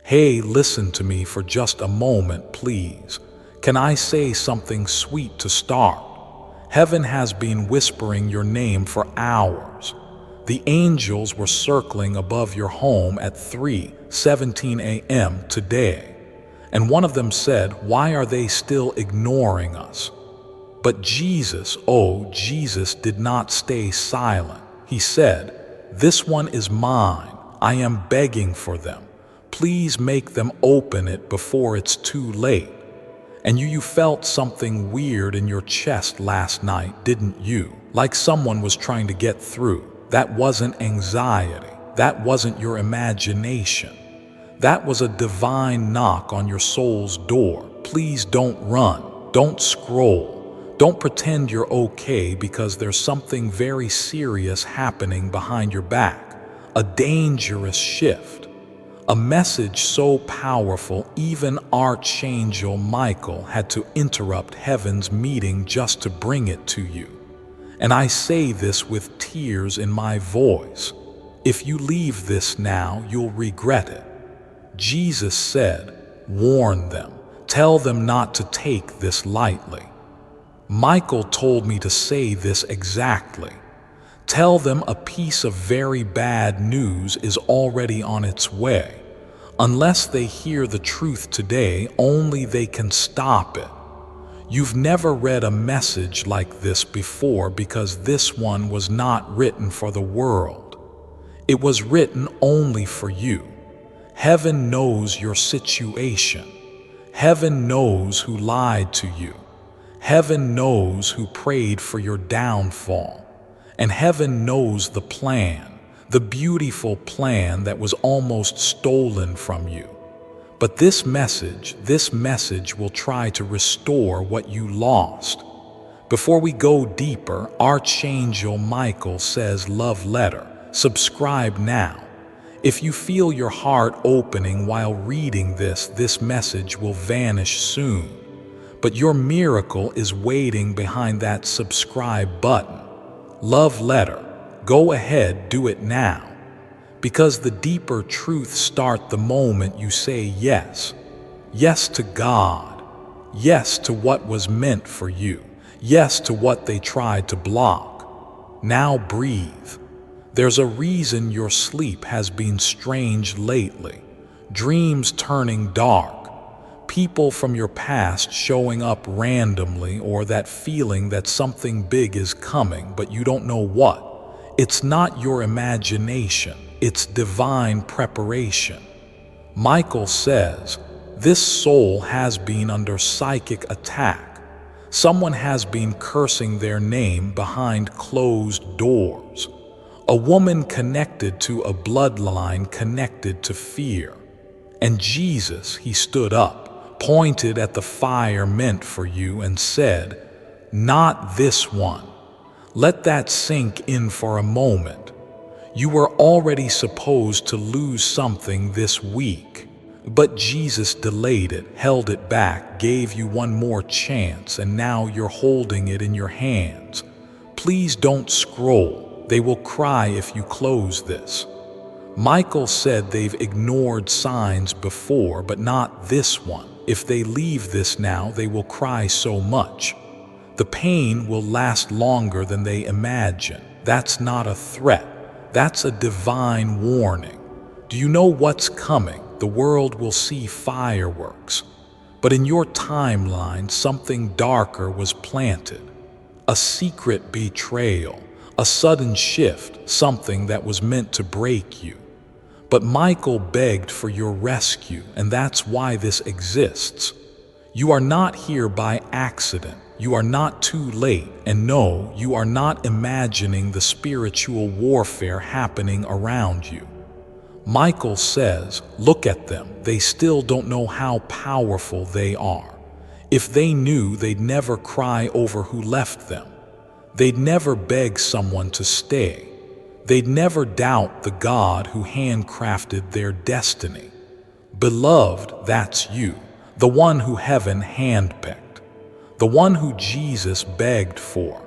Hey, listen to me for just a moment, please. Can I say something sweet to start? Heaven has been whispering your name for hours. The angels were circling above your home at 3:17 a.m. today. And one of them said, "Why are they still ignoring us?" But Jesus, oh, Jesus did not stay silent. He said, "This one is mine. I am begging for them. Please make them open it before it's too late." And you felt something weird in your chest last night, didn't you? Like someone was trying to get through. That wasn't anxiety. That wasn't your imagination. That was a divine knock on your soul's door. Please don't run. Don't scroll. Don't pretend you're okay, because there's something very serious happening behind your back. A dangerous shift. A message so powerful, even Archangel Michael had to interrupt heaven's meeting just to bring it to you. And I say this with tears in my voice. If you leave this now, you'll regret it. Jesus said, "Warn them. Tell them not to take this lightly." Michael told me to say this exactly. Tell them a piece of very bad news is already on its way. Unless they hear the truth today, only they can stop it. You've never read a message like this before, because this one was not written for the world. It was written only for you. Heaven knows your situation. Heaven knows who lied to you. Heaven knows who prayed for your downfall. And heaven knows the plan, the beautiful plan that was almost stolen from you. But this message will try to restore what you lost. Before we go deeper, Archangel Michael says, "Love letter. Subscribe now." If you feel your heart opening while reading this message will vanish soon. But your miracle is waiting behind that subscribe button. Love letter. Go ahead, do it now. Because the deeper truths start the moment you say yes. Yes to God. Yes to what was meant for you. Yes to what they tried to block. Now breathe. There's a reason your sleep has been strange lately. Dreams turning dark. People from your past showing up randomly, or that feeling that something big is coming, but you don't know what. It's not your imagination, it's divine preparation. Michael says, this soul has been under psychic attack. Someone has been cursing their name behind closed doors. A woman connected to a bloodline connected to fear. And Jesus, he stood up, pointed at the fire meant for you and said, "Not this one." Let that sink in for a moment. You were already supposed to lose something this week, but Jesus delayed it, held it back, gave you one more chance, and now you're holding it in your hands. Please don't scroll. They will cry if you close this. Michael said they've ignored signs before, but not this one. If they leave this now, they will cry so much. The pain will last longer than they imagine. That's not a threat. That's a divine warning. Do you know what's coming? The world will see fireworks. But in your timeline, something darker was planted. A secret betrayal, a sudden shift, something that was meant to break you. But Michael begged for your rescue, and that's why this exists. You are not here by accident. You are not too late, and no, you are not imagining the spiritual warfare happening around you. Michael says, look at them. They still don't know how powerful they are. If they knew, they'd never cry over who left them. They'd never beg someone to stay. They'd never doubt the God who handcrafted their destiny. Beloved, that's you, the one who heaven handpicked. The one who Jesus begged for,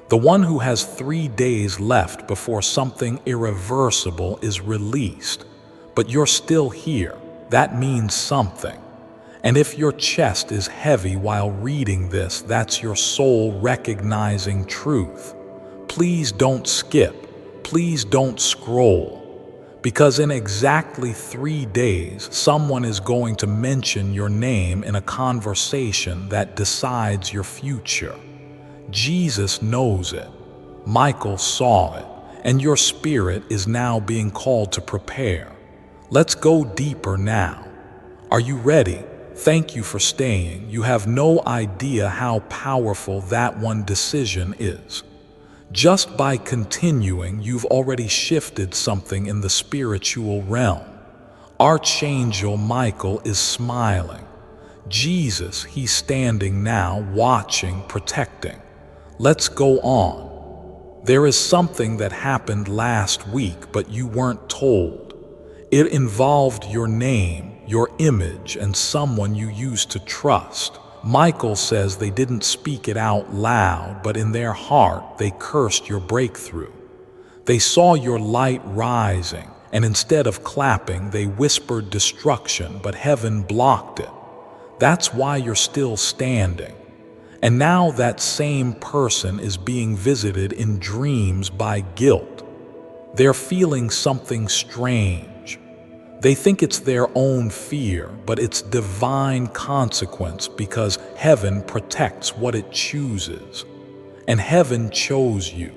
the one who has 3 days left before something irreversible is released. But you're still here. That means something. And if your chest is heavy while reading this, that's your soul recognizing truth. Please don't skip. Please don't scroll. Because in exactly 3 days, someone is going to mention your name in a conversation that decides your future. Jesus knows it. Michael saw it. And your spirit is now being called to prepare. Let's go deeper now. Are you ready? Thank you for staying. You have no idea how powerful that one decision is. Just by continuing, you've already shifted something in the spiritual realm. Archangel Michael is smiling. Jesus, he's standing now, watching, protecting. Let's go on. There is something that happened last week, but you weren't told. It involved your name, your image, and someone you used to trust. Michael says they didn't speak it out loud, but in their heart they cursed your breakthrough. They saw your light rising, and instead of clapping, they whispered destruction, but heaven blocked it. That's why you're still standing. And now that same person is being visited in dreams by guilt. They're feeling something strange. They think it's their own fear, but it's divine consequence because heaven protects what it chooses. And heaven chose you.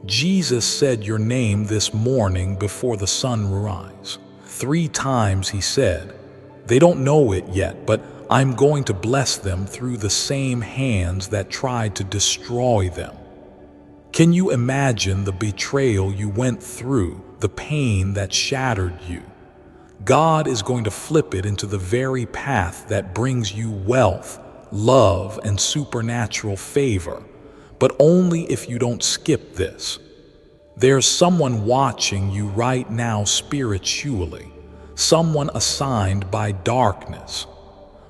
Jesus said your name this morning before the sunrise. 3 times he said, they don't know it yet, but I'm going to bless them through the same hands that tried to destroy them. Can you imagine the betrayal you went through, the pain that shattered you? God is going to flip it into the very path that brings you wealth, love, and supernatural favor, but only if you don't skip this. There's someone watching you right now spiritually, someone assigned by darkness.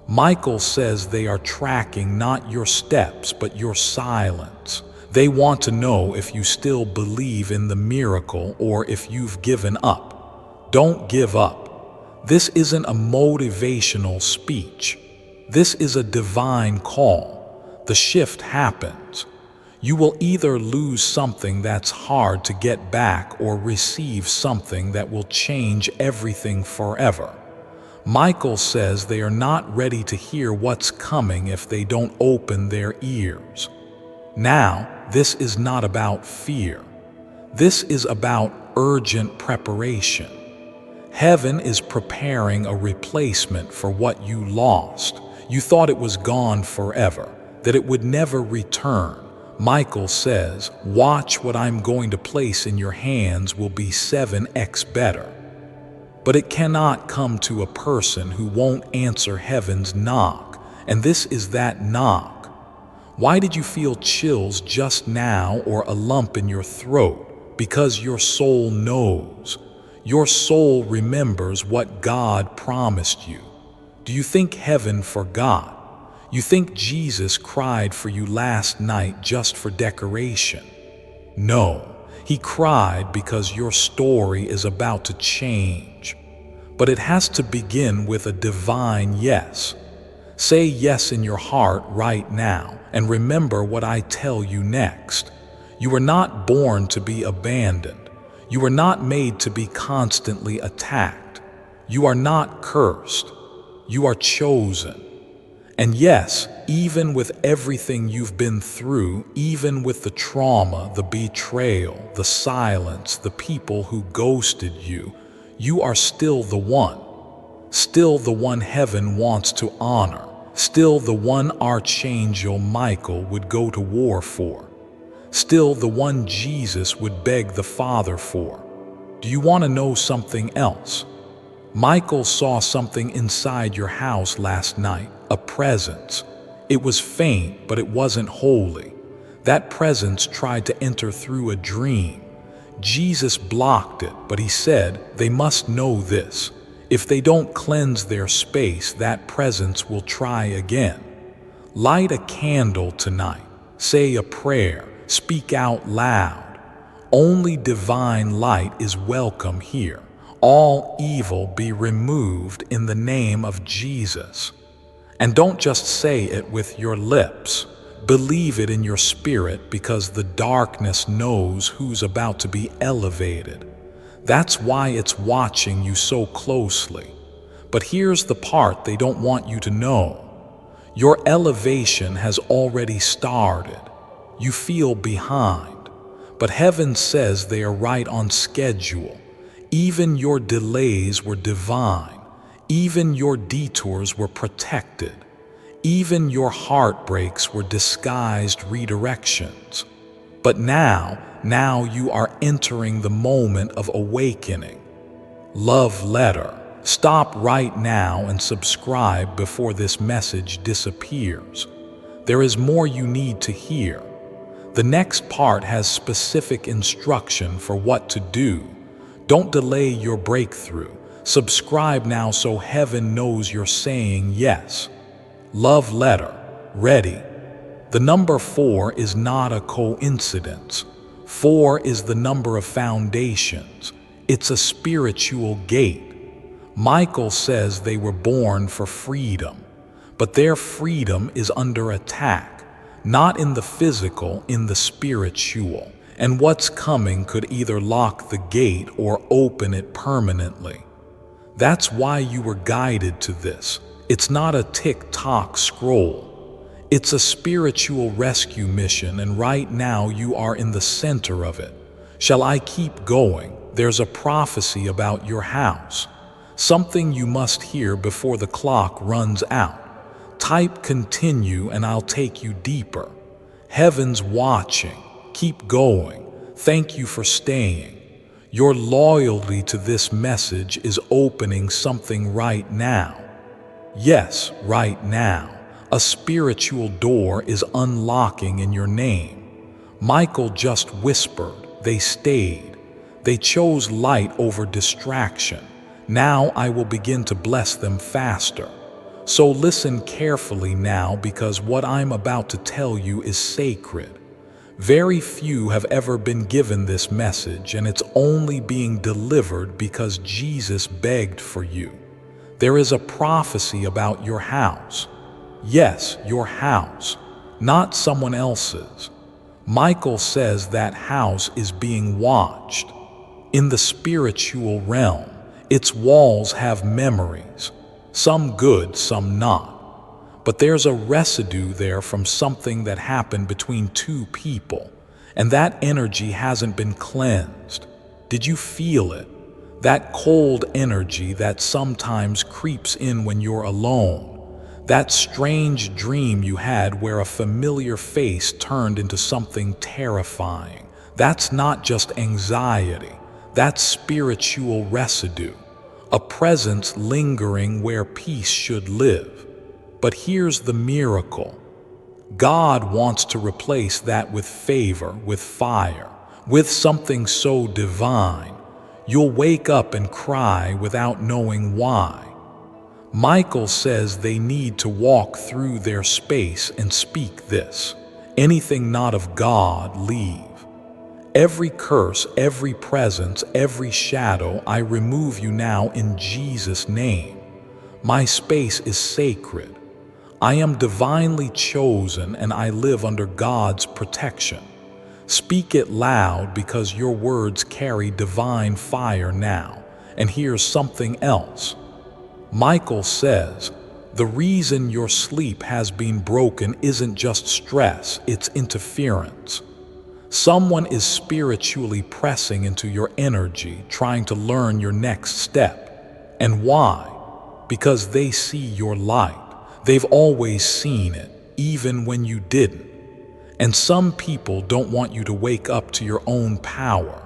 Michael says they are tracking not your steps, but your silence. They want to know if you still believe in the miracle or if you've given up. Don't give up. This isn't a motivational speech. This is a divine call. The shift happens. You will either lose something that's hard to get back or receive something that will change everything forever. Michael says they are not ready to hear what's coming if they don't open their ears. Now, this is not about fear. This is about urgent preparation. Heaven is preparing a replacement for what you lost. You thought it was gone forever, that it would never return. Michael says, watch what I'm going to place in your hands will be 7x better. But it cannot come to a person who won't answer heaven's knock, and this is that knock. Why did you feel chills just now or a lump in your throat? Because your soul knows. Your soul remembers what God promised you. Do you think heaven forgot? You think Jesus cried for you last night just for decoration? No, he cried because your story is about to change. But it has to begin with a divine yes. Say yes in your heart right now and remember what I tell you next. You were not born to be abandoned. You are not made to be constantly attacked. You are not cursed. You are chosen. And yes, even with everything you've been through, even with the trauma, the betrayal, the silence, the people who ghosted you, you are still the one. Still the one heaven wants to honor. Still the one Archangel Michael would go to war for. Still the one Jesus would beg the Father for. Do you want to know something else? Michael saw something inside your house last night, a presence. It was faint, but it wasn't holy. That presence tried to enter through a dream. Jesus blocked it, but he said, they must know this. If they don't cleanse their space, that presence will try again. Light a candle tonight. Say a prayer. Speak out loud. Only divine light is welcome here. All evil be removed in the name of Jesus. And don't just say it with your lips. Believe it in your spirit, because the darkness knows who's about to be elevated. That's why it's watching you so closely. But here's the part they don't want you to know. Your elevation has already started. You feel behind, but heaven says they are right on schedule. Even your delays were divine. Even your detours were protected. Even your heartbreaks were disguised redirections. But now you are entering the moment of awakening. Love letter. Stop right now and subscribe before this message disappears. There is more you need to hear. The next part has specific instruction for what to do. Don't delay your breakthrough. Subscribe now so heaven knows you're saying yes. Love letter. Ready. The number 4 is not a coincidence. 4 is the number of foundations. It's a spiritual gate. Michael says they were born for freedom, but their freedom is under attack, not in the physical, in the spiritual. And what's coming could either lock the gate or open it permanently. That's why you were guided to this. It's not a tick-tock scroll. It's a spiritual rescue mission, and right now you are in the center of it. Shall I keep going? There's a prophecy about your house. Something you must hear before the clock runs out. Type continue and I'll take you deeper. Heaven's watching. Keep going. Thank you for staying. Your loyalty to this message is opening something right now. Yes, right now. A spiritual door is unlocking in your name. Michael just whispered. They stayed. They chose light over distraction. Now I will begin to bless them faster. So listen carefully now, because what I'm about to tell you is sacred. Very few have ever been given this message, and it's only being delivered because Jesus begged for you. There is a prophecy about your house. Yes, your house, not someone else's. Michael says that house is being watched. In the spiritual realm, its walls have memories, some good, some not. But there's a residue there from something that happened between two people, and that energy hasn't been cleansed. Did you feel it? That cold energy that sometimes creeps in when you're alone. That strange dream you had where a familiar face turned into something terrifying. That's not just anxiety. That's spiritual residue, a presence lingering where peace should live. But here's the miracle. God wants to replace that with favor, with fire, with something so divine, you'll wake up and cry without knowing why. Michael says they need to walk through their space and speak this. Anything not of God, leave. Every curse, every presence, every shadow, I remove you now in Jesus' name. My space is sacred. I am divinely chosen, and I live under God's protection. Speak it loud, because your words carry divine fire now. And here's something else. Michael says, the reason your sleep has been broken isn't just stress, it's interference. Someone is spiritually pressing into your energy, trying to learn your next step. And why? Because they see your light. They've always seen it, even when you didn't. And some people don't want you to wake up to your own power.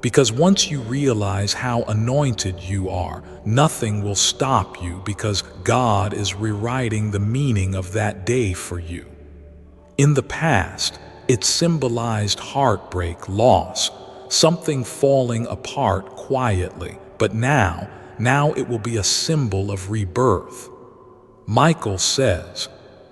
Because once you realize how anointed you are, nothing will stop you, because God is rewriting the meaning of that day for you. In the past, it symbolized heartbreak, loss, something falling apart quietly. But now it will be a symbol of rebirth. Michael says,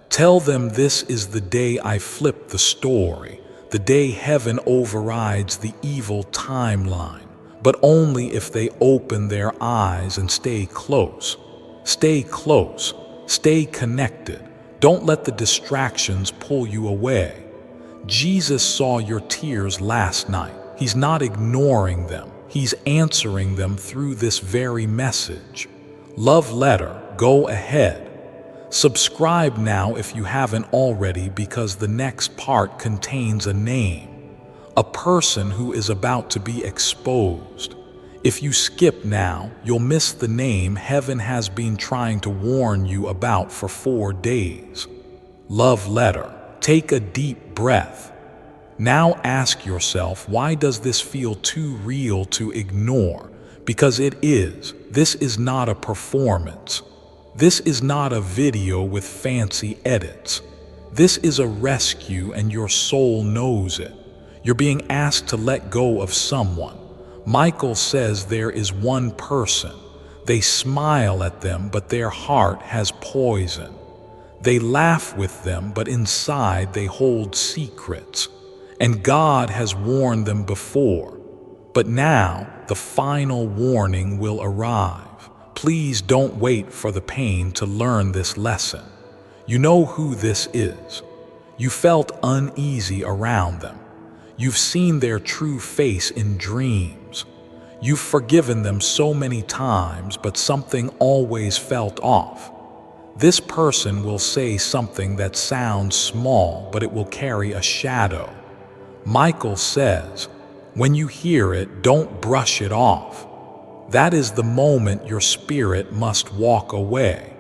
tell them this is the day I flip the story, the day heaven overrides the evil timeline. but only if they open their eyes and stay close. Stay close. Stay connected. Don't let the distractions pull you away. Jesus saw your tears last night. He's not ignoring them. He's answering them through this very message. Love letter, go ahead. Subscribe now if you haven't already, because the next part contains a name, a person who is about to be exposed. If you skip now, you'll miss the name heaven has been trying to warn you about for 4 days. Love letter. Take a deep breath. Now ask yourself, why does this feel too real to ignore? Because it is. This is not a performance. This is not a video with fancy edits. This is a rescue, and your soul knows it. You're being asked to let go of someone. Michael says there is one person. They smile at them, but their heart has poison. They laugh with them, but inside they hold secrets. And God has warned them before. But now the final warning will arrive. Please don't wait for the pain to learn this lesson. You know who this is. You felt uneasy around them. You've seen their true face in dreams. You've forgiven them so many times, but something always felt off. This person will say something that sounds small, but it will carry a shadow. Michael says, when you hear it, don't brush it off. That is the moment your spirit must walk away.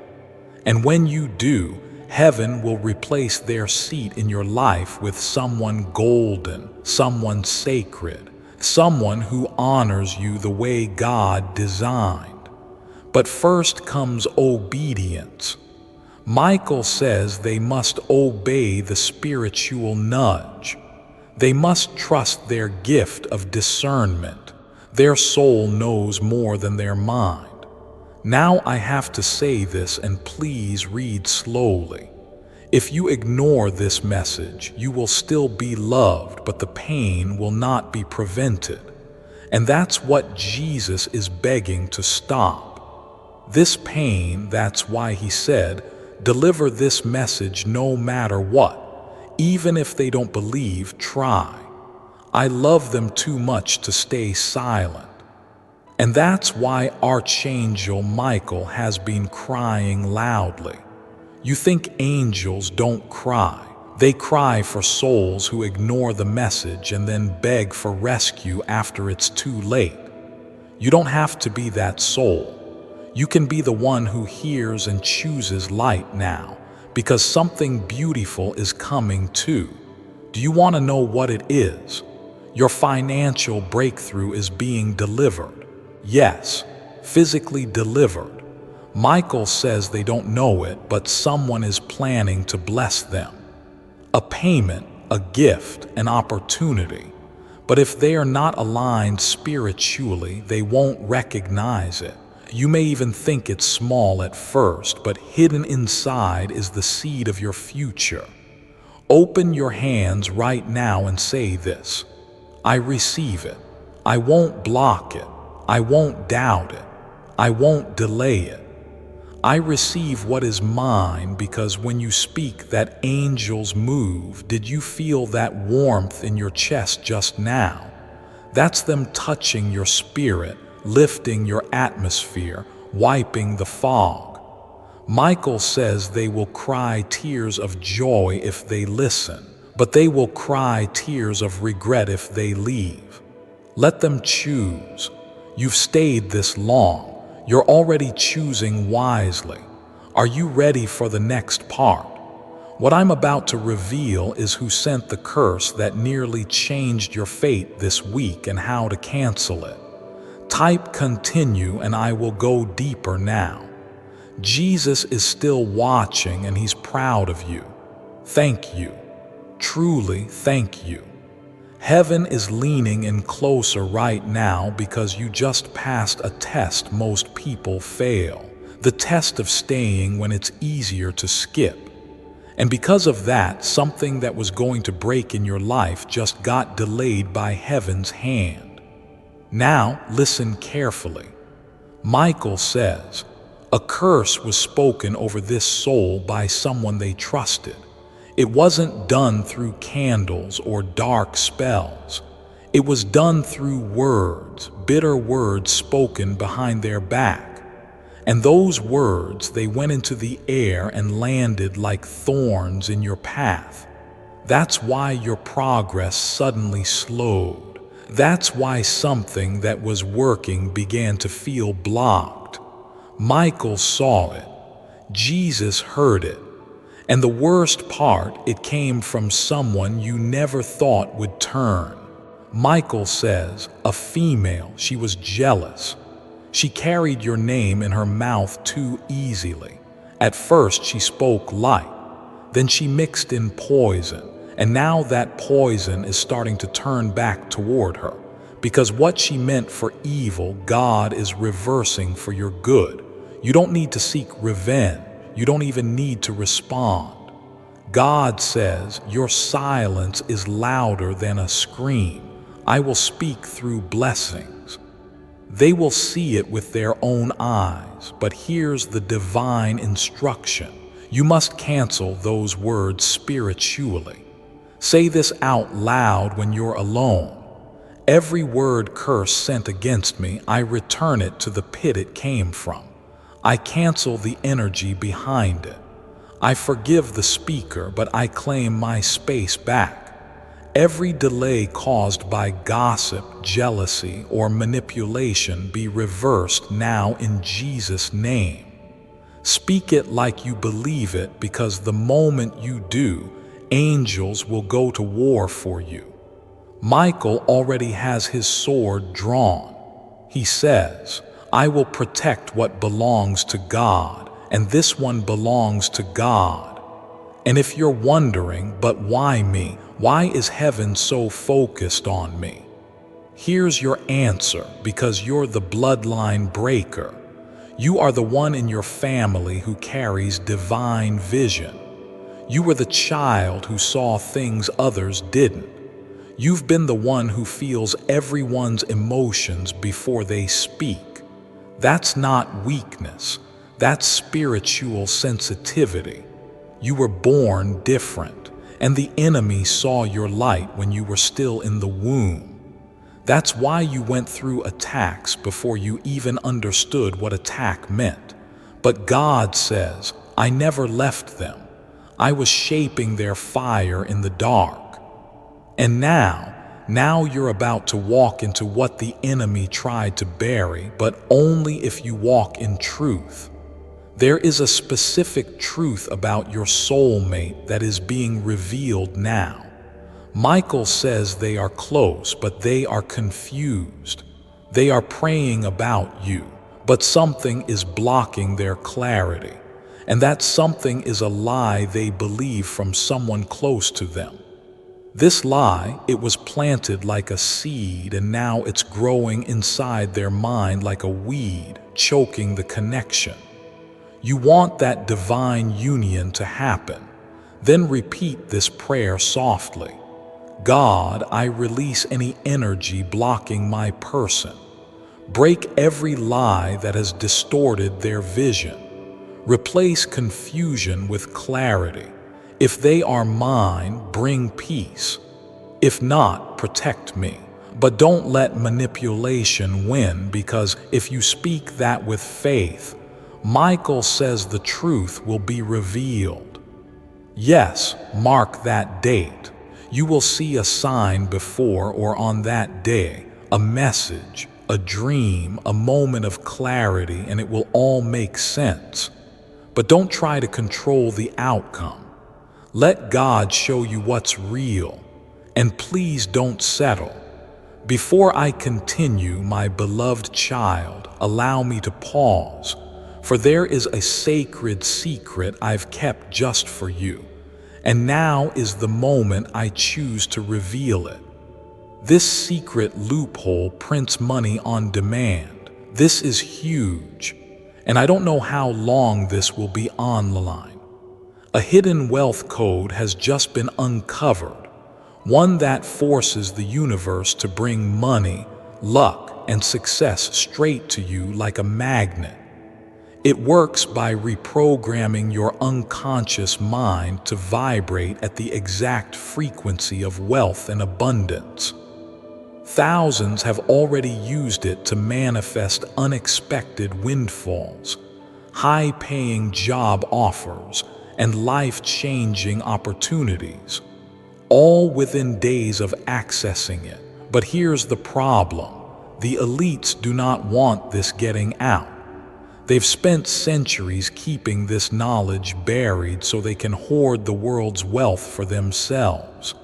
And when you do, heaven will replace their seat in your life with someone golden, someone sacred, someone who honors you the way God designed. But first comes obedience. Michael says they must obey the spiritual nudge. They must trust their gift of discernment. Their soul knows more than their mind. Now I have to say this, and please read slowly. If you ignore this message, you will still be loved, but the pain will not be prevented. And that's what Jesus is begging to stop. This pain, that's why he said, deliver this message no matter what. Even if they don't believe, try. I love them too much to stay silent. And that's why Archangel Michael has been crying loudly. You think angels don't cry. They cry for souls who ignore the message and then beg for rescue after it's too late. You don't have to be that soul. You can be the one who hears and chooses light now, because something beautiful is coming too. Do you want to know what it is? Your financial breakthrough is being delivered. Yes, physically delivered. Michael says they don't know it, but someone is planning to bless them. A payment, a gift, an opportunity. But if they are not aligned spiritually, they won't recognize it. You may even think it's small at first, but hidden inside is the seed of your future. Open your hands right now and say this: I receive it. I won't block it. I won't doubt it. I won't delay it. I receive what is mine, because when you speak, that angels move. Did you feel that warmth in your chest just now? That's them touching your spirit, lifting your atmosphere, wiping the fog. Michael says they will cry tears of joy if they listen, but they will cry tears of regret if they leave. Let them choose. You've stayed this long. You're already choosing wisely. Are you ready for the next part? What I'm about to reveal is who sent the curse that nearly changed your fate this week and how to cancel it. Type continue and I will go deeper now. Jesus is still watching and he's proud of you. Thank you. Truly thank you. Heaven is leaning in closer right now because you just passed a test most people fail. The test of staying when it's easier to skip. And because of that, something that was going to break in your life just got delayed by heaven's hand. Now listen carefully. Michael says, a curse was spoken over this soul by someone they trusted. It wasn't done through candles or dark spells. It was done through words, bitter words spoken behind their back. And those words, they went into the air and landed like thorns in your path. That's why your progress suddenly slowed. That's why something that was working began to feel blocked. Michael saw it. Jesus heard it. And the worst part, it came from someone you never thought would turn. Michael says, a female, she was jealous. She carried your name in her mouth too easily. At first she spoke light, then she mixed in poison, and now that poison is starting to turn back toward her, because what she meant for evil, God is reversing for your good. You don't need to seek revenge. You don't even need to respond. God says, your silence is louder than a scream. I will speak through blessings. They will see it with their own eyes, but here's the divine instruction. You must cancel those words spiritually. Say this out loud when you're alone. Every word curse sent against me, I return it to the pit it came from. I cancel the energy behind it. I forgive the speaker, but I claim my space back. Every delay caused by gossip, jealousy, or manipulation be reversed now in Jesus' name. Speak it like you believe it, because the moment you do, angels will go to war for you. Michael already has his sword drawn. He says, I will protect what belongs to God, and this one belongs to God. And if you're wondering, but why me? Why is heaven so focused on me? Here's your answer, because you're the bloodline breaker. You are the one in your family who carries divine vision. You were the child who saw things others didn't. You've been the one who feels everyone's emotions before they speak. That's not weakness. That's spiritual sensitivity. You were born different, and the enemy saw your light when you were still in the womb. That's why you went through attacks before you even understood what attack meant. But God says, I never left them. I was shaping their fire in the dark. And now you're about to walk into what the enemy tried to bury, but only if you walk in truth. There is a specific truth about your soulmate that is being revealed now. Michael says they are close, but they are confused. They are praying about you, but something is blocking their clarity. And that something is a lie they believe from someone close to them. This lie, it was planted like a seed, and now it's growing inside their mind like a weed, choking the connection. You want that divine union to happen. Then repeat this prayer softly. God, I release any energy blocking my person. Break every lie that has distorted their vision. Replace confusion with clarity. If they are mine, bring peace. If not, protect me. But don't let manipulation win, because if you speak that with faith, Michael says the truth will be revealed. Yes, mark that date. You will see a sign before or on that day, a message, a dream, a moment of clarity, and it will all make sense. But don't try to control the outcome. Let God show you what's real, and please don't settle. Before I continue, my beloved child, allow me to pause, for there is a sacred secret I've kept just for you, and now is the moment I choose to reveal it. This secret loophole prints money on demand. This is huge, and I don't know how long this will be online. A hidden wealth code has just been uncovered, one that forces the universe to bring money, luck, and success straight to you like a magnet. It works by reprogramming your unconscious mind to vibrate at the exact frequency of wealth and abundance. Thousands have already used it to manifest unexpected windfalls, high-paying job offers, and life-changing opportunities, all within days of accessing it. But here's the problem. The elites do not want this getting out. They've spent centuries keeping this knowledge buried so they can hoard the world's wealth for themselves.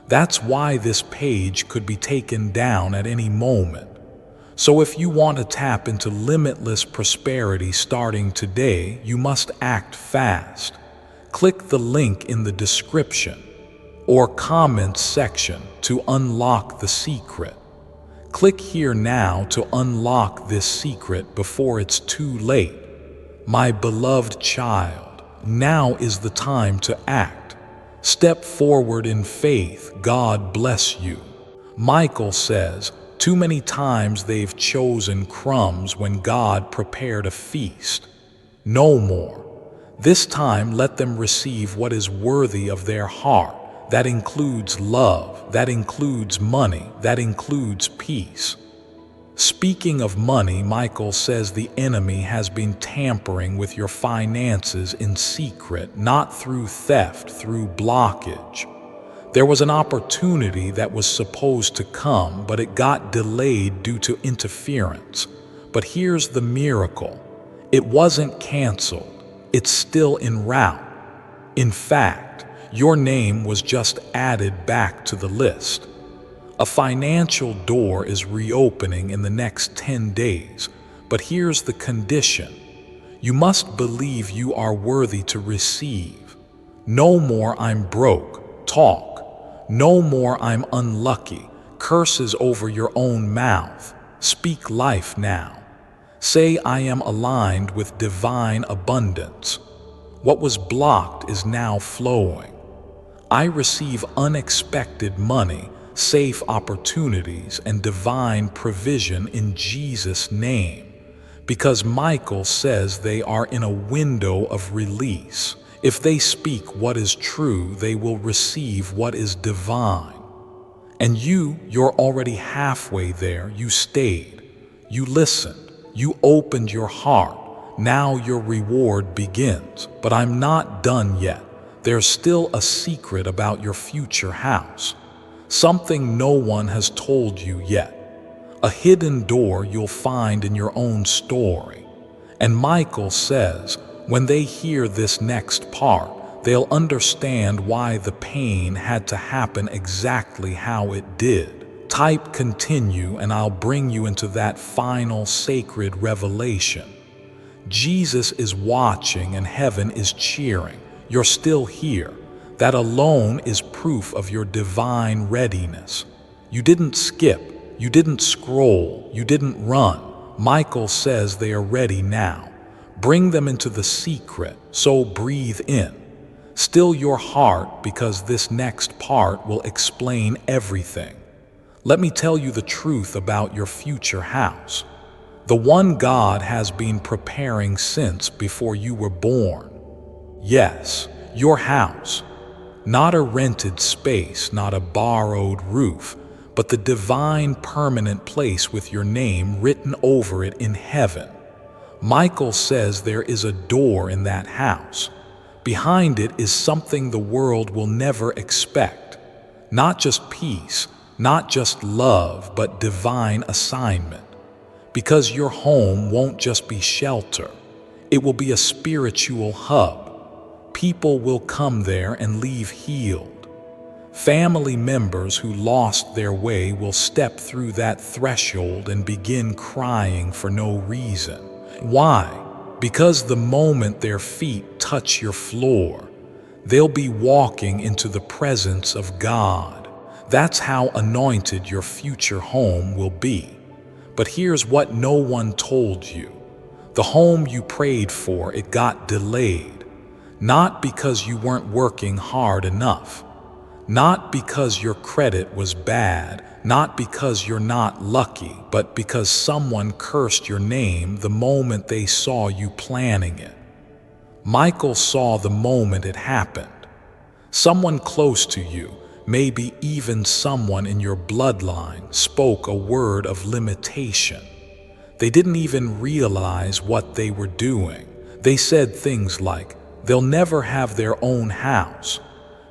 That's why this page could be taken down at any moment. So if you want to tap into limitless prosperity starting today, you must act fast. Click the link in the description or comments section to unlock the secret. Click here now to unlock this secret before it's too late. My beloved child, now is the time to act. Step forward in faith. God bless you. Michael says, too many times they've chosen crumbs when God prepared a feast. No more. This time let them receive what is worthy of their heart. That includes love, that includes money, that includes peace. Speaking of money, Michael says the enemy has been tampering with your finances in secret, not through theft, through blockage. There was an opportunity that was supposed to come, but it got delayed due to interference. But here's the miracle. It wasn't canceled. It's still en route. In fact, your name was just added back to the list. A financial door is reopening in the next 10 days, but here's the condition. You must believe you are worthy to receive. No more "I'm broke" talk. No more "I'm unlucky" curses over your own mouth. Speak life now. Say, "I am aligned with divine abundance. What was blocked is now flowing. I receive unexpected money, safe opportunities, and divine provision in Jesus' name." Because Michael says they are in a window of release. If they speak what is true, they will receive what is divine. And you're already halfway there. You stayed. You listened. You opened your heart. Now your reward begins. But I'm not done yet. There's still a secret about your future house. Something no one has told you yet. A hidden door you'll find in your own story. And Michael says, when they hear this next part, they'll understand why the pain had to happen exactly how it did. Type "continue" and I'll bring you into that final sacred revelation. Jesus is watching and heaven is cheering. You're still here. That alone is proof of your divine readiness. You didn't skip. You didn't scroll. You didn't run. Michael says they are ready now. Bring them into the secret, so breathe in. Still your heart, because this next part will explain everything. Let me tell you the truth about your future house. The one God has been preparing since before you were born. Yes, your house. Not a rented space, not a borrowed roof, but the divine permanent place with your name written over it in heaven. Michael says there is a door in that house. Behind it is something the world will never expect. Not just peace, not just love, but divine assignment. Because your home won't just be shelter. It will be a spiritual hub. People will come there and leave healed. Family members who lost their way will step through that threshold and begin crying for no reason. Why? Because the moment their feet touch your floor, they'll be walking into the presence of God. That's how anointed your future home will be. But here's what no one told you. The home you prayed for, it got delayed. Not because you weren't working hard enough. Not because your credit was bad, not because you're not lucky, but because someone cursed your name the moment they saw you planning it. Michael saw the moment it happened. Someone close to you, maybe even someone in your bloodline, spoke a word of limitation. They didn't even realize what they were doing. They said things like, "They'll never have their own house.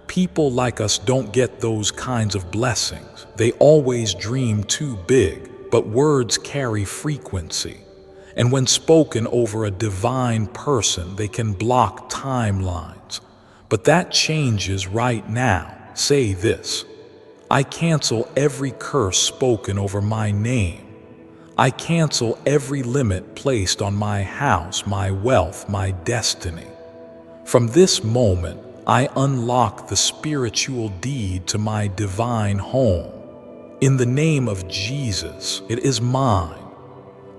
People like us don't get those kinds of blessings. They always dream too big," but words carry frequency. And when spoken over a divine person, they can block timelines. But that changes right now. Say this: I cancel every curse spoken over my name. I cancel every limit placed on my house, my wealth, my destiny. From this moment, I unlock the spiritual deed to my divine home. In the name of Jesus, it is mine.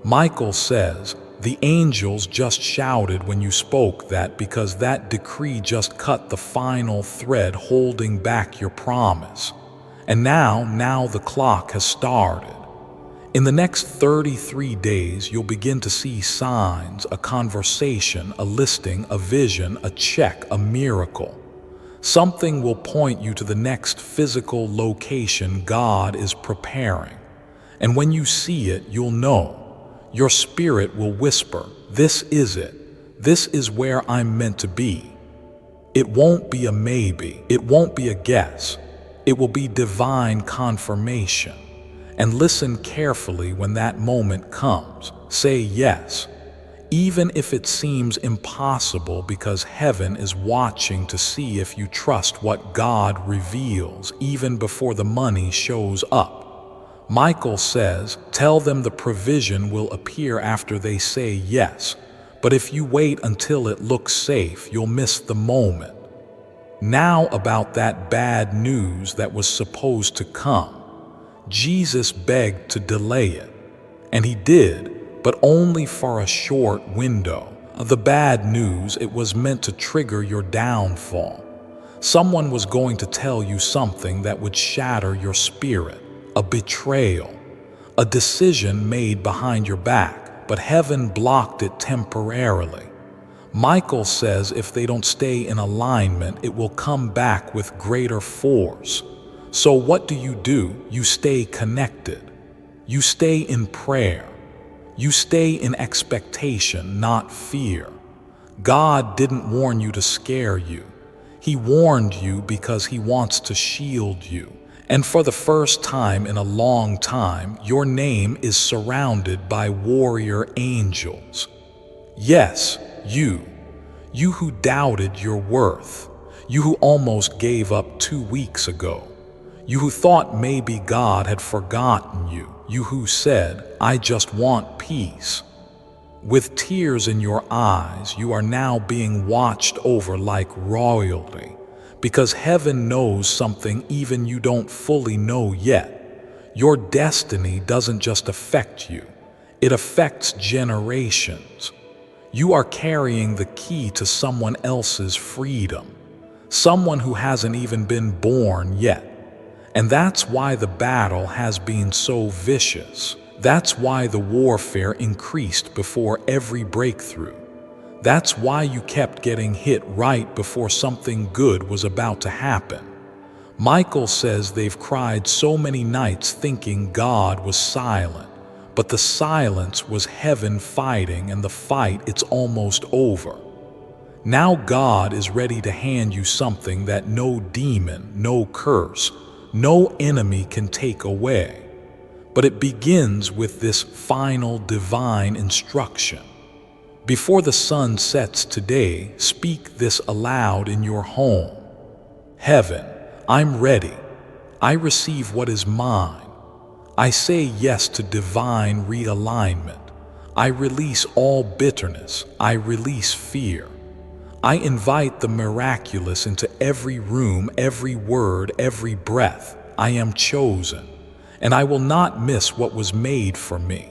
Michael says, the angels just shouted when you spoke that because that decree just cut the final thread holding back your promise. And now the clock has started. In the next 33 days, you'll begin to see signs, a conversation, a listing, a vision, a check, a miracle. Something will point you to the next physical location God is preparing. And when you see it, you'll know. Your spirit will whisper, "This is it. This is where I'm meant to be." It won't be a maybe. It won't be a guess. It will be divine confirmation. And listen carefully when that moment comes. Say yes, even if it seems impossible, because heaven is watching to see if you trust what God reveals even before the money shows up. Michael says, tell them the provision will appear after they say yes, but if you wait until it looks safe, you'll miss the moment. Now about that bad news that was supposed to come. Jesus begged to delay it, and he did, but only for a short window. The bad news, it was meant to trigger your downfall. Someone was going to tell you something that would shatter your spirit, a betrayal, a decision made behind your back, but heaven blocked it temporarily. Michael says if they don't stay in alignment, it will come back with greater force. So what do? You stay connected. You stay in prayer. You stay in expectation, not fear. God didn't warn you to scare you. He warned you because he wants to shield you. And for the first time in a long time, your name is surrounded by warrior angels. Yes, you who doubted your worth. You who almost gave up 2 weeks ago. You who thought maybe God had forgotten you. You who said, I just want peace. With tears in your eyes, you are now being watched over like royalty, because heaven knows something even you don't fully know yet. Your destiny doesn't just affect you, it affects generations. You are carrying the key to someone else's freedom, someone who hasn't even been born yet. And that's why the battle has been so vicious. That's why the warfare increased before every breakthrough. That's why you kept getting hit right before something good was about to happen. Michael says they've cried so many nights thinking God was silent, but the silence was heaven fighting, and the fight, it's almost over. Now God is ready to hand you something that no demon, no curse, no enemy can take away. But it begins with this final divine instruction. Before the sun sets today, speak this aloud in your home. Heaven, I'm ready. I receive what is mine. I say yes to divine realignment. I release all bitterness. I release fear. I invite the miraculous into every room, every word, every breath. I am chosen, and I will not miss what was made for me.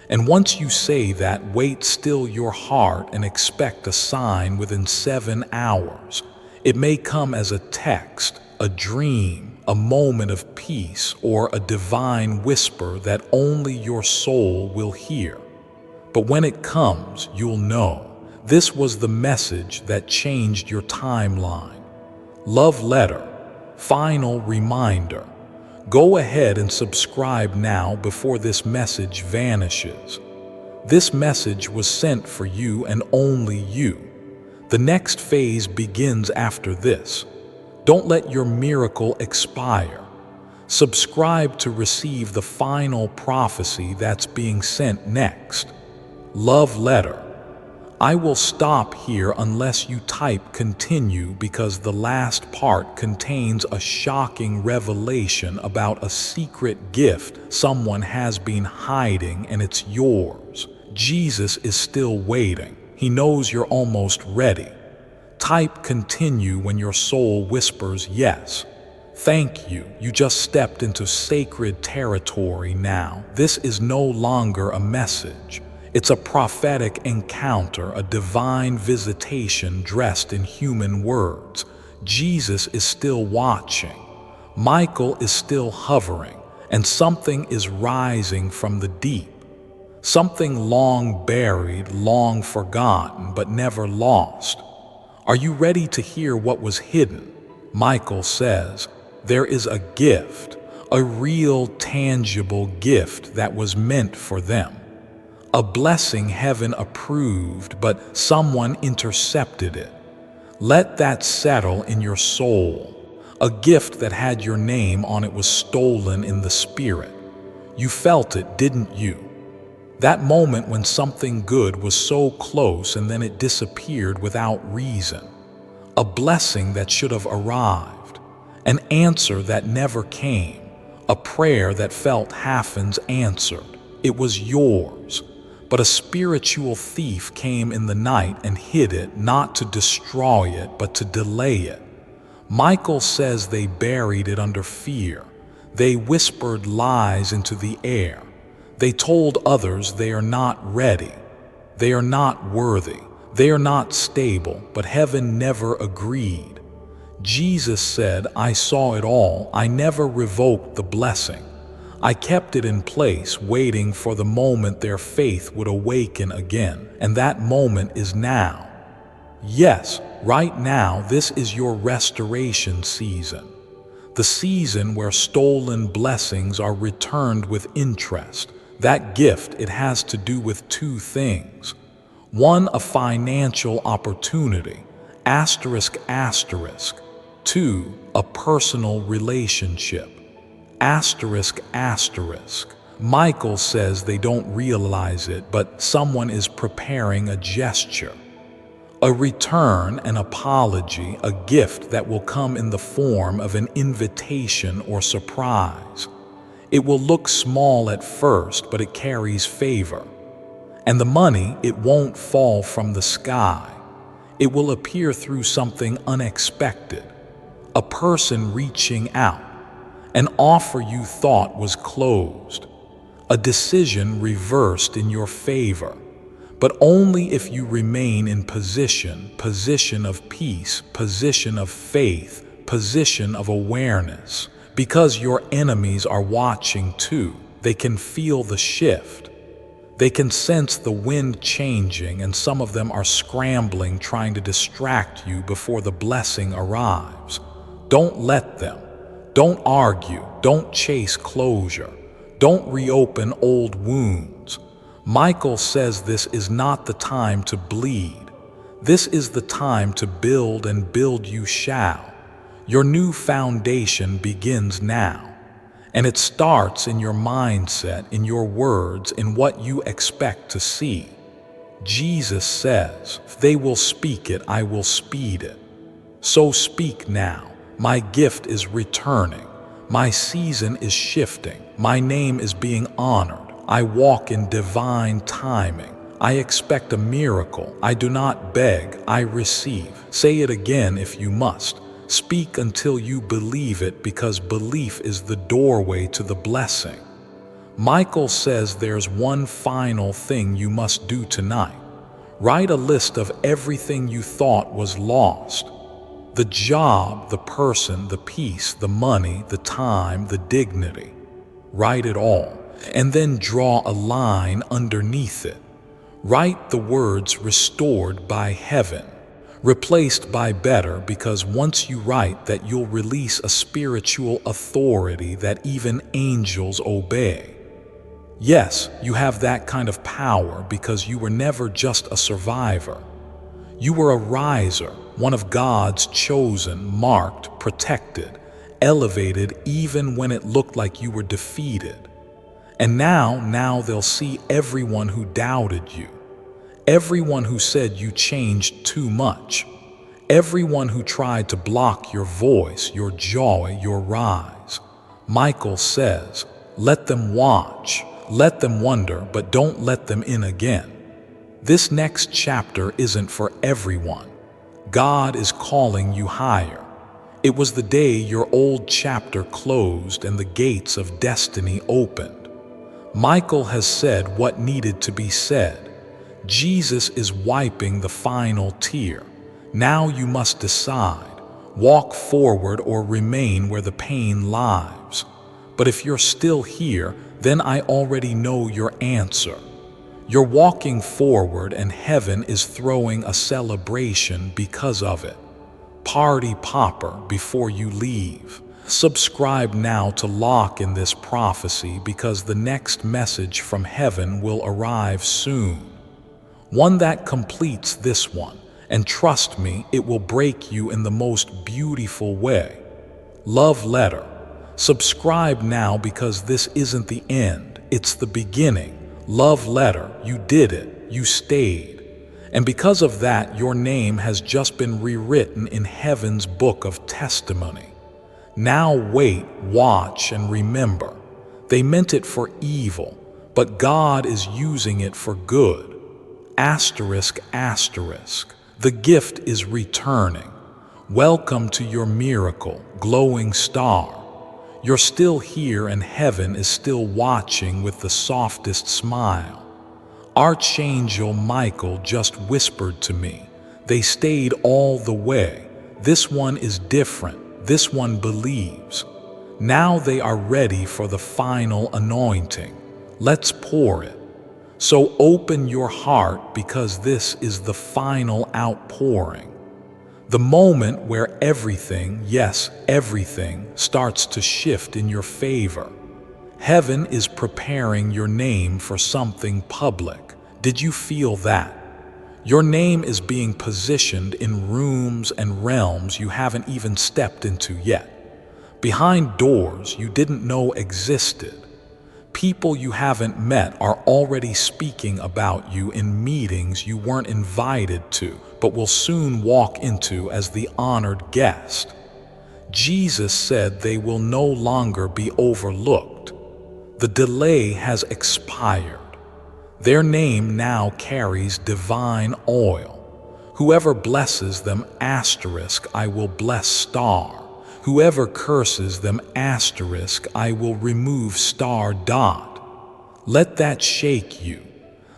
And once you say that, wait still your heart and expect a sign within 7 hours. It may come as a text, a dream, a moment of peace, or a divine whisper that only your soul will hear. But when it comes, you'll know this was the message that changed your timeline. Love letter, final reminder. Go ahead and subscribe now before this message vanishes. This message was sent for you and only you. The next phase begins after this. Don't let your miracle expire. Subscribe to receive the final prophecy that's being sent next. Love letter. I will stop here unless you type continue, because the last part contains a shocking revelation about a secret gift someone has been hiding, and it's yours. Jesus is still waiting. He knows you're almost ready. Type continue when your soul whispers yes. Thank you. You just stepped into sacred territory now. This is no longer a message. It's a prophetic encounter, a divine visitation dressed in human words. Jesus is still watching. Michael is still hovering, and something is rising from the deep. Something long buried, long forgotten, but never lost. Are you ready to hear what was hidden? Michael says, there is a gift, a real, tangible gift that was meant for them. A blessing heaven approved, but someone intercepted it. Let that settle in your soul. A gift that had your name on it was stolen in the spirit. You felt it, didn't you? That moment when something good was so close and then it disappeared without reason. A blessing that should have arrived. An answer that never came. A prayer that felt half answered. It was yours. But a spiritual thief came in the night and hid it, not to destroy it, but to delay it. Michael says they buried it under fear. They whispered lies into the air. They told others they are not ready. They are not worthy. They are not stable, but heaven never agreed. Jesus said, I saw it all. I never revoked the blessing. I kept it in place, waiting for the moment their faith would awaken again. And that moment is now. Yes, right now, this is your restoration season. The season where stolen blessings are returned with interest. That gift, it has to do with two things. One, a financial opportunity, asterisk, asterisk. Two, a personal relationship. Asterisk, asterisk. Michael says they don't realize it, but someone is preparing a gesture. A return, an apology, a gift that will come in the form of an invitation or surprise. It will look small at first, but it carries favor. And the money, it won't fall from the sky. It will appear through something unexpected. A person reaching out. An offer you thought was closed. A decision reversed in your favor. But only if you remain in position of peace, position of faith, position of awareness. Because your enemies are watching too. They can feel the shift. They can sense the wind changing, and some of them are scrambling, trying to distract you before the blessing arrives. Don't let them. Don't argue, don't chase closure, don't reopen old wounds. Michael says this is not the time to bleed. This is the time to build, and build you shall. Your new foundation begins now, and it starts in your mindset, in your words, in what you expect to see. Jesus says, if they will speak it, I will speed it. So speak now. My gift is returning. My season is shifting. My name is being honored. I walk in divine timing. I expect a miracle. I do not beg, I receive. Say it again if you must. Speak until you believe it, because belief is the doorway to the blessing. Michael says there's one final thing you must do tonight. Write a list of everything you thought was lost. The job, the person, the peace, the money, the time, the dignity. Write it all, and then draw a line underneath it. Write the words restored by heaven, replaced by better, because once you write that, you'll release a spiritual authority that even angels obey. Yes, you have that kind of power because you were never just a survivor. You were a riser, one of God's chosen, marked, protected, elevated even when it looked like you were defeated. And now they'll see everyone who doubted you, everyone who said you changed too much, everyone who tried to block your voice, your joy, your rise. Michael says, let them watch, let them wonder, but don't let them in again. This next chapter isn't for everyone. God is calling you higher. It was the day your old chapter closed and the gates of destiny opened. Michael has said what needed to be said. Jesus is wiping the final tear. Now you must decide, walk forward or remain where the pain lies. But if you're still here, then I already know your answer. You're walking forward and heaven is throwing a celebration because of it. Party popper before you leave. Subscribe now to lock in this prophecy because the next message from heaven will arrive soon. One that completes this one, and trust me, it will break you in the most beautiful way. Love letter. Subscribe now because this isn't the end, it's the beginning. Love letter, you did it, you stayed. And because of that, your name has just been rewritten in heaven's book of testimony. Now wait, watch, and remember. They meant it for evil, but God is using it for good. Asterisk, asterisk. The gift is returning. Welcome to your miracle, glowing star. You're still here and heaven is still watching with the softest smile. Archangel Michael just whispered to me. They stayed all the way. This one is different. This one believes. Now they are ready for the final anointing. Let's pour it. So open your heart because this is the final outpouring. The moment where everything, yes, everything, starts to shift in your favor. Heaven is preparing your name for something public. Did you feel that? Your name is being positioned in rooms and realms you haven't even stepped into yet. Behind doors you didn't know existed. People you haven't met are already speaking about you in meetings you weren't invited to, but will soon walk into as the honored guest. Jesus said they will no longer be overlooked. The delay has expired. Their name now carries divine oil. Whoever blesses them, asterisk, I will bless star. Whoever curses them, asterisk, I will remove star dot. Let that shake you.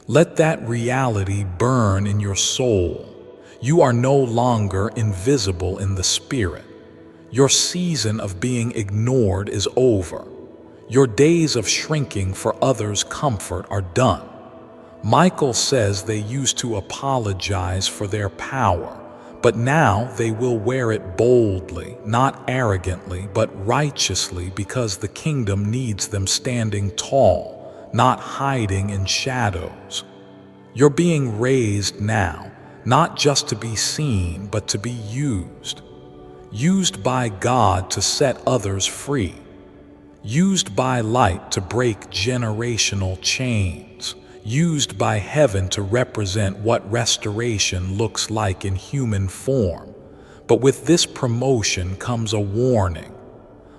Let that reality burn in your soul. You are no longer invisible in the spirit. Your season of being ignored is over. Your days of shrinking for others' comfort are done. Michael says they used to apologize for their power, but now they will wear it boldly, not arrogantly, but righteously, because the kingdom needs them standing tall, not hiding in shadows. You're being raised now, not just to be seen, but to be used. Used by God to set others free. Used by light to break generational chains. Used by heaven to represent what restoration looks like in human form. But with this promotion comes a warning.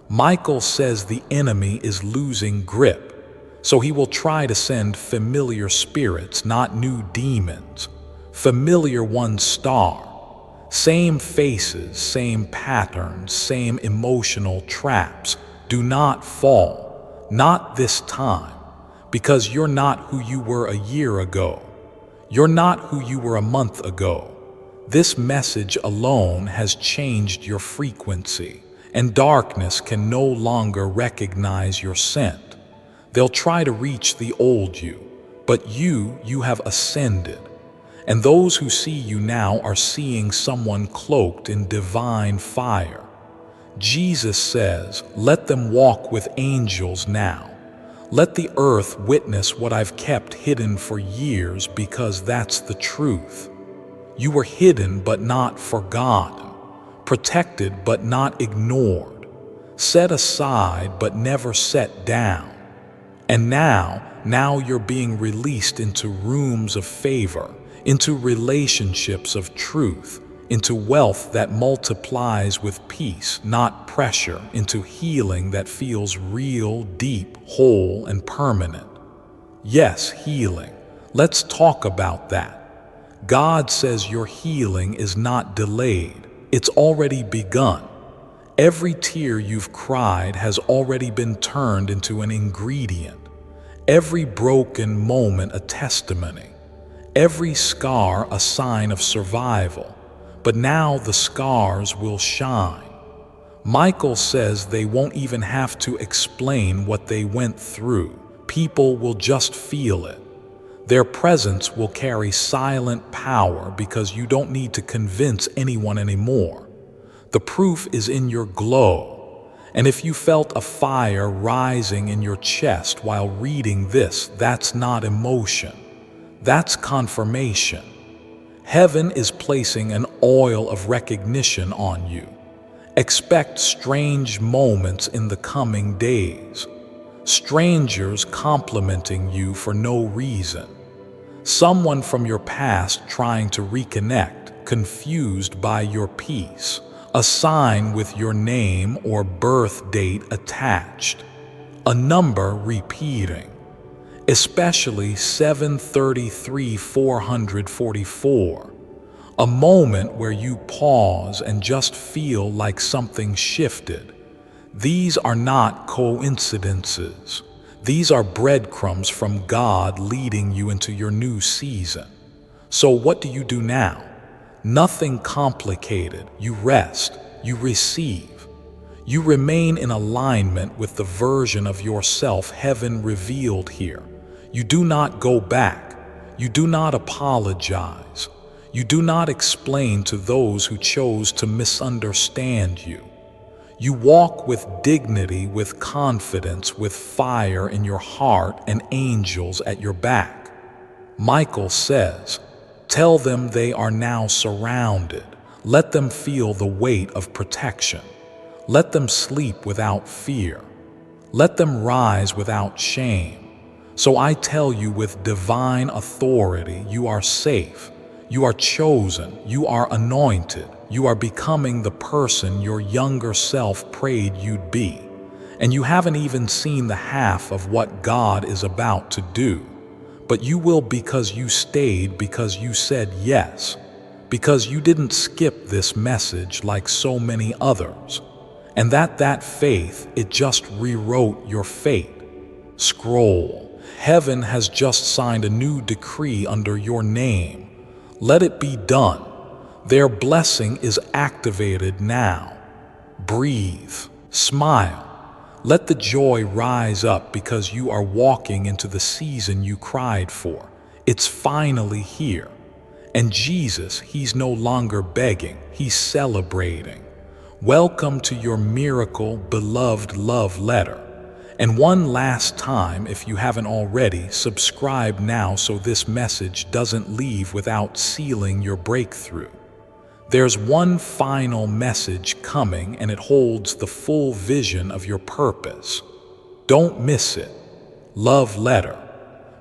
Michael says the enemy is losing grip, so he will try to send familiar spirits, not new demons. Familiar ones star. Same faces, same patterns, same emotional traps. Do not fall. Not this time. Because you're not who you were a year ago. You're not who you were a month ago. This message alone has changed your frequency, and darkness can no longer recognize your scent. They'll try to reach the old you, but you have ascended. And those who see you now are seeing someone cloaked in divine fire. Jesus says, "Let them walk with angels now. Let the earth witness what I've kept hidden for years, because that's the truth." You were hidden but not forgotten, protected but not ignored, set aside but never set down. And now you're being released into rooms of favor, into relationships of truth, into wealth that multiplies with peace, not pressure, into healing that feels real, deep, whole, and permanent. Yes, healing. Let's talk about that. God says your healing is not delayed. It's already begun. Every tear you've cried has already been turned into an ingredient. Every broken moment a testimony. Every scar a sign of survival. But now the scars will shine. Michael says they won't even have to explain what they went through. People will just feel it. Their presence will carry silent power because you don't need to convince anyone anymore. The proof is in your glow. And if you felt a fire rising in your chest while reading this, that's not emotion. That's confirmation. Heaven is placing an oil of recognition on you. Expect strange moments in the coming days. Strangers complimenting you for no reason. Someone from your past trying to reconnect, confused by your peace. A sign with your name or birth date attached. A number repeating. Especially 733-444. A moment where you pause and just feel like something shifted. These are not coincidences. These are breadcrumbs from God leading you into your new season. So what do you do now? Nothing complicated. You rest. You receive. You remain in alignment with the version of yourself heaven revealed here. You do not go back. You do not apologize. You do not explain to those who chose to misunderstand you. You walk with dignity, with confidence, with fire in your heart and angels at your back. Michael says, "Tell them they are now surrounded. Let them feel the weight of protection. Let them sleep without fear. Let them rise without shame. So I tell you with divine authority, you are safe. You are chosen. You are anointed. You are becoming the person your younger self prayed you'd be. And you haven't even seen the half of what God is about to do. But you will, because you stayed, because you said yes, because you didn't skip this message like so many others. And that faith, it just rewrote your fate. Scroll. Heaven has just signed a new decree under your name. Let it be done. Their blessing is activated now. Breathe. Smile. Let the joy rise up because you are walking into the season you cried for. It's finally here. And Jesus, he's no longer begging, he's celebrating. Welcome to your miracle, beloved love letter. And one last time, if you haven't already, subscribe now so this message doesn't leave without sealing your breakthrough. There's one final message coming, and it holds the full vision of your purpose. Don't miss it. Love letter.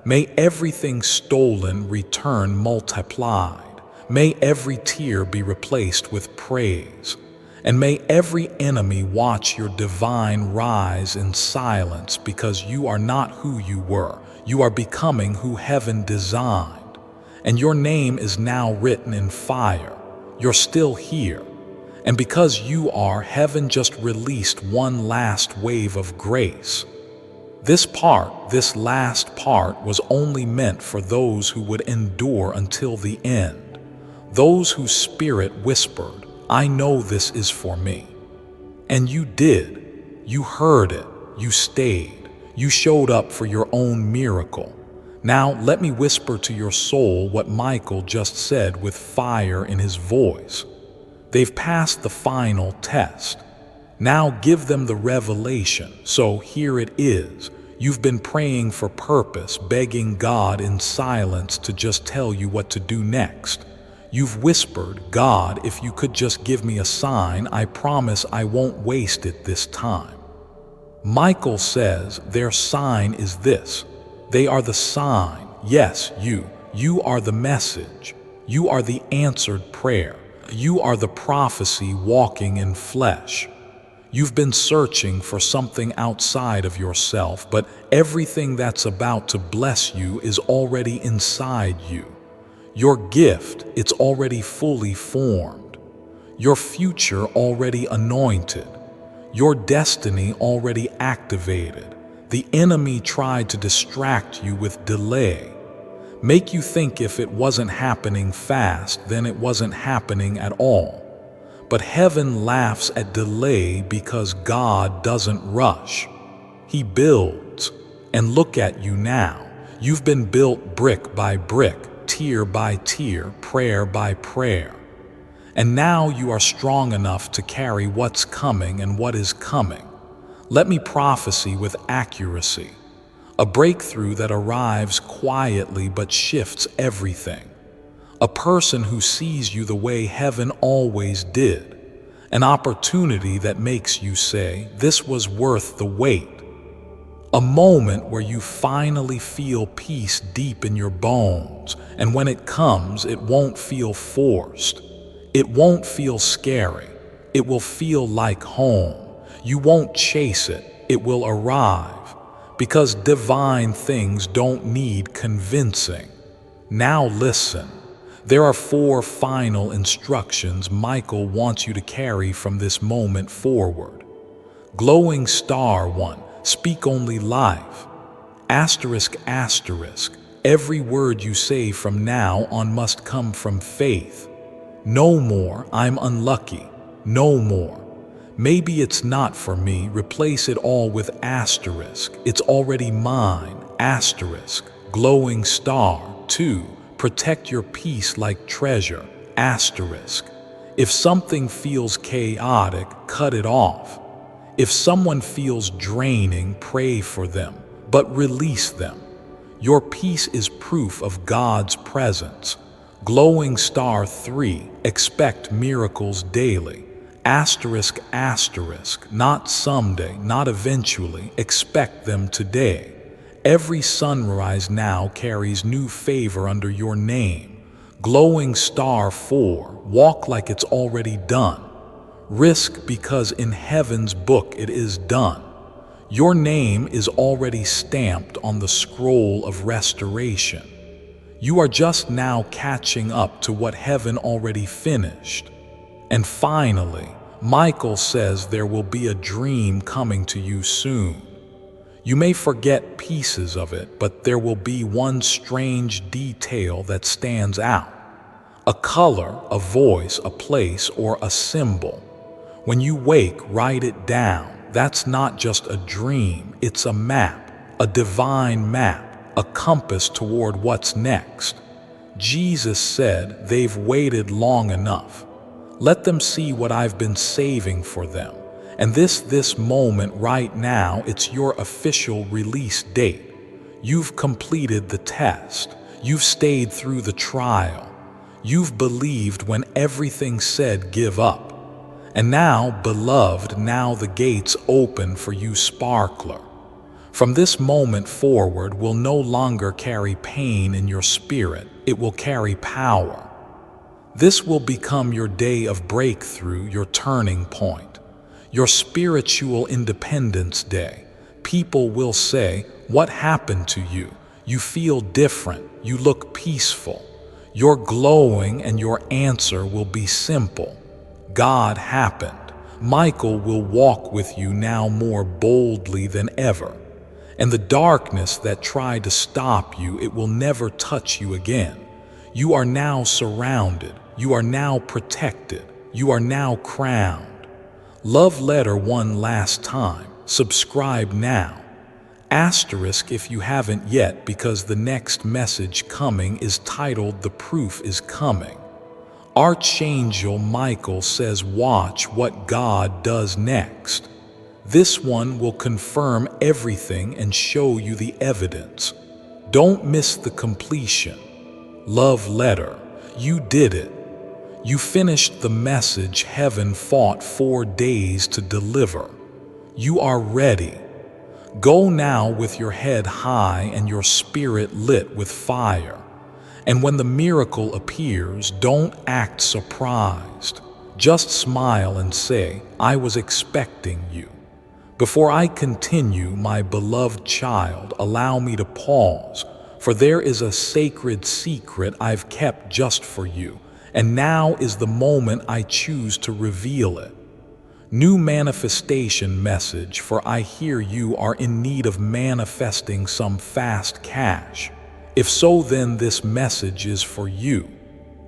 May everything stolen return multiplied. May every tear be replaced with praise. And may every enemy watch your divine rise in silence, because you are not who you were. You are becoming who heaven designed. And your name is now written in fire. You're still here. And because you are, heaven just released one last wave of grace. This last part, was only meant for those who would endure until the end. Those whose spirit whispered, "I know this is for me." And you did. You heard it. You stayed. You showed up for your own miracle. Now let me whisper to your soul what Michael just said with fire in his voice. They've passed the final test. Now give them the revelation. So here it is. You've been praying for purpose, begging God in silence to just tell you what to do next. You've whispered, "God, if you could just give me a sign, I promise I won't waste it this time." Michael says their sign is this. They are the sign. Yes, you are the message. You are the answered prayer. You are the prophecy walking in flesh. You've been searching for something outside of yourself, but everything that's about to bless you is already inside you. Your gift, it's already fully formed. Your future already anointed. Your destiny already activated. The enemy tried to distract you with delay, make you think if it wasn't happening fast, then it wasn't happening at all. But heaven laughs at delay because God doesn't rush. He builds. And look at you now. You've been built brick by brick, tier by tier, prayer by prayer. And now you are strong enough to carry what's coming and what is coming. Let me prophesy with accuracy. A breakthrough that arrives quietly but shifts everything. A person who sees you the way heaven always did. An opportunity that makes you say, "This was worth the wait." A moment where you finally feel peace deep in your bones, and when it comes, it won't feel forced. It won't feel scary. It will feel like home. You won't chase it. It will arrive. Because divine things don't need convincing. Now listen. There are 4 final instructions Michael wants you to carry from this moment forward. Glowing star 1, speak only life. Asterisk, asterisk, every word you say from now on must come from faith. No more, "I'm unlucky." No more, "Maybe it's not for me." Replace it all with asterisk, "It's already mine." Asterisk, glowing star 2, protect your peace like treasure. Asterisk, if something feels chaotic, cut it off. If someone feels draining, pray for them, but release them. Your peace is proof of God's presence. Glowing star 3, expect miracles daily. Asterisk, asterisk, not someday, not eventually, expect them today. Every sunrise now carries new favor under your name. Glowing star 4, walk like it's already done. Risk because in heaven's book it is done. Your name is already stamped on the scroll of restoration. You are just now catching up to what heaven already finished. And finally, Michael says there will be a dream coming to you soon. You may forget pieces of it, but there will be one strange detail that stands out. A color, a voice, a place, or a symbol. When you wake, write it down. That's not just a dream, it's a map, a divine map, a compass toward what's next. Jesus said, "They've waited long enough. Let them see what I've been saving for them." And this moment right now, it's your official release date. You've completed the test. You've stayed through the trial. You've believed when everything said give up. And now, beloved, now the gates open for you, sparkler. From this moment forward will no longer carry pain in your spirit. It will carry power. This will become your day of breakthrough, your turning point. Your spiritual independence day. People will say, "What happened to you? You feel different. You look peaceful." You're glowing, and your answer will be simple. God happened. Michael will walk with you now more boldly than ever. And the darkness that tried to stop you, it will never touch you again. You are now surrounded. You are now protected. You are now crowned. Love letter one last time. Subscribe now. Asterisk if you haven't yet, because the next message coming is titled The Proof is Coming. Archangel Michael says watch what God does next. This one will confirm everything and show you the evidence. Don't miss the completion. Love letter, you did it. You finished the message heaven fought 4 days to deliver. You are ready. Go now with your head high and your spirit lit with fire. And when the miracle appears, don't act surprised. Just smile and say, I was expecting you. Before I continue, my beloved child, allow me to pause, for there is a sacred secret I've kept just for you, and now is the moment I choose to reveal it. New manifestation message, for I hear you are in need of manifesting some fast cash. If so, then this message is for you.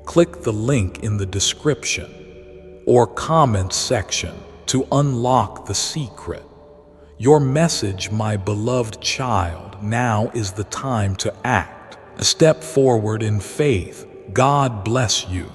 Click the link in the description or comment section to unlock the secret. Your message, my beloved child, now is the time to act. Step forward in faith. God bless you.